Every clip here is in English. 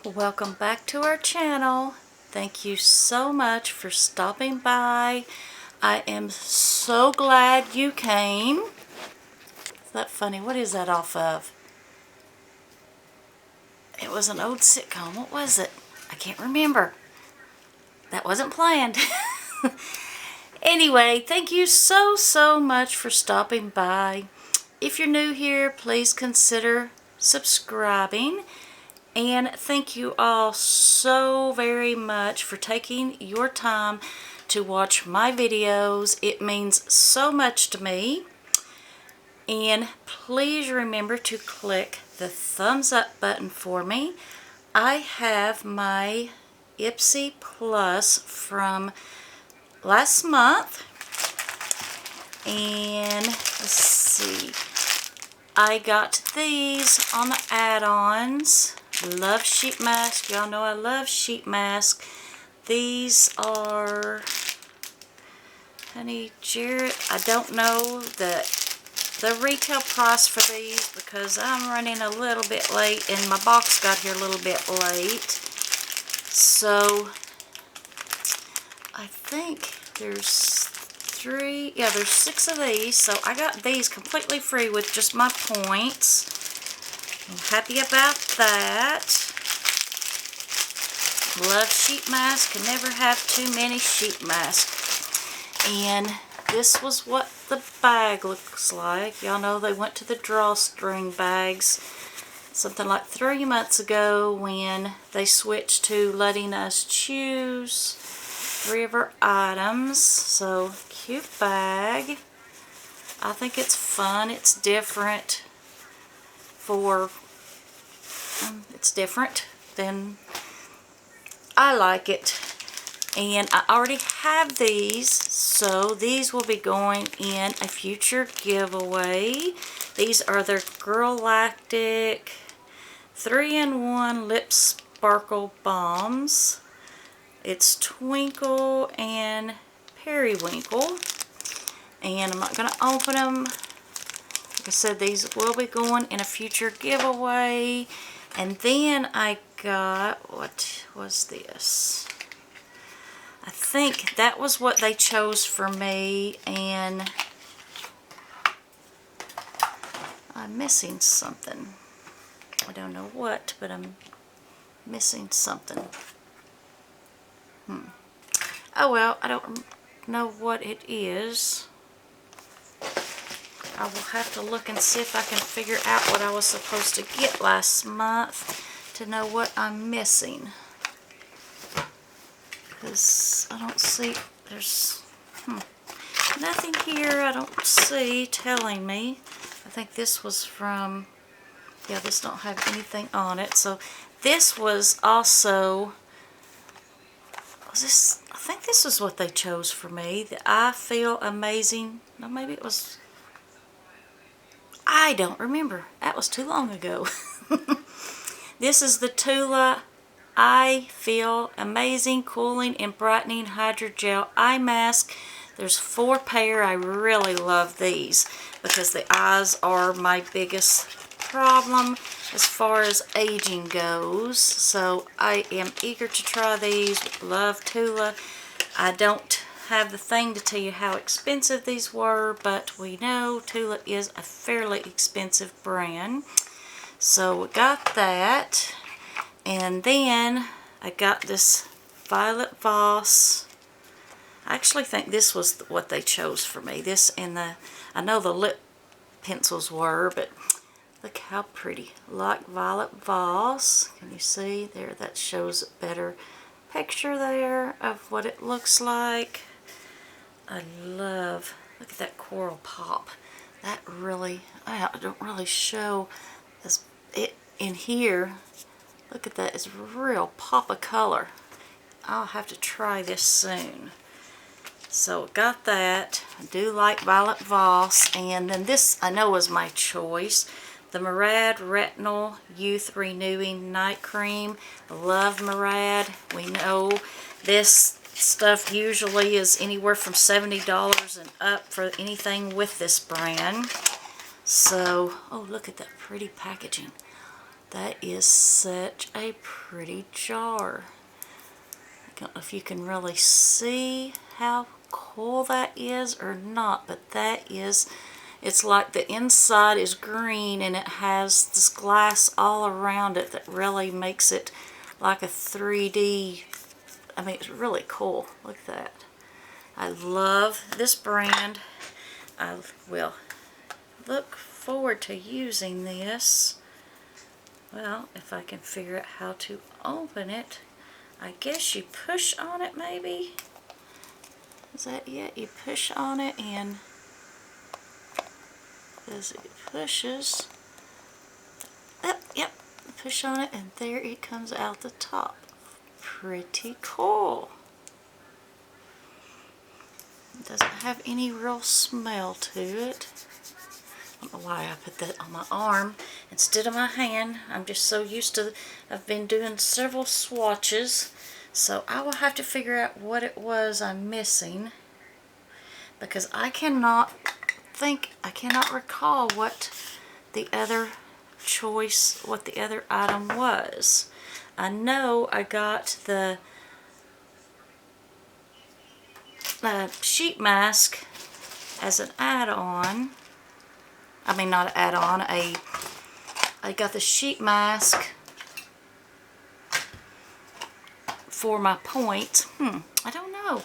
welcome back to our channel. Thank you so much for stopping by. I am so glad you came. Is that funny? What is that off of? It was an old sitcom. What was it? I can't remember. That wasn't planned. Anyway, thank you so much for stopping by. If you're new here, please consider subscribing. And thank you all so very much for taking your time to watch my videos. It means so much to me. And please remember to click the thumbs up button for me. I have my Ipsy Plus from last month. And let's see. I got these on the add-ons. Love sheet mask. Y'all know I love sheet mask. These are Honey Jarrett. I don't know the retail price for these because I'm running a little bit late and my box got here a little bit late. So I think there's there's 6 of these. So I got these completely free with just my points. I'm happy about that. Love sheet masks. Can never have too many sheet masks. And this was what the bag looks like. Y'all know they went to the drawstring bags something like 3 months ago when they switched to letting us choose 3 of our items. So cute bag. I think it's fun. It's different. It's different than I like it. And I already have these, so these will be going in a future giveaway. These are their Girlactic 3-in-1 Lip Sparkle Bombs. It's Twinkle and Periwinkle. And I'm not going to open them. Like I said, these will be going in a future giveaway. And then I got, what was this? I think that was what they chose for me, and I'm missing something. I don't know what, but I'm missing something. Oh well, I don't know what it is. I will have to look and see if I can figure out what I was supposed to get last month to know what I'm missing. Because I don't see, there's nothing here I don't see telling me. I think this was from, yeah, this don't have anything on it. So this was also, was this, I think this is what they chose for me. The I Feel Amazing. No, maybe it was, I don't remember. That was too long ago. This is the Tula I Feel Amazing Cooling and Brightening Hydrogel Eye Mask. There's 4 pair. I really love these because the eyes are my biggest problem as far as aging goes. So I am eager to try these. Love Tula. I don't have the thing to tell you how expensive these were, but we know Tula is a fairly expensive brand. So we got that. And then I got this Violet Voss. I actually think this was what they chose for me. This and the, I know the lip pencils were, but look how pretty. Like Violet Voss. Can you see there? That shows a better picture there of what it looks like. I love, look at that coral pop. That really, I don't really show this, it in here. Look at that, it's a real pop of color. I'll have to try this soon. So got that. I do like Violet Voss. And then this I know was my choice. The Murad Retinol Youth Renewing Night Cream. Love Murad. We know this stuff usually is anywhere from $70 and up for anything with this brand. So, oh, look at that pretty packaging. That is such a pretty jar. I don't know if you can really see how cool that is or not, but that is, it's like the inside is green and it has this glass all around it that really makes it like a 3D. I mean, it's really cool. Look at that. I love this brand. I will look forward to using this. Well, if I can figure out how to open it. I guess you push on it maybe. Is that it? You push on it and as it pushes, yep, push on it and there it comes out the top. Pretty cool. It doesn't have any real smell to it. I don't know why I put that on my arm instead of my hand. I'm just so used to, I've been doing several swatches, so I will have to figure out what it was I'm missing, because I cannot recall what the other choice, what the other item was. I know I got the sheet mask as an add-on. I mean, not an add-on, I got the sheet mask for my point. I don't know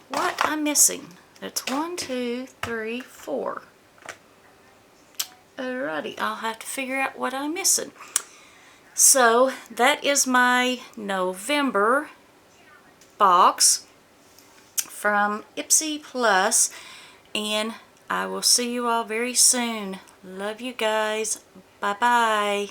what I'm missing. It's 1, 2, 3, 4. Alrighty, I'll have to figure out what I'm missing. So, that is my November box from Ipsy Plus, and I will see you all very soon. Love you guys. Bye-bye.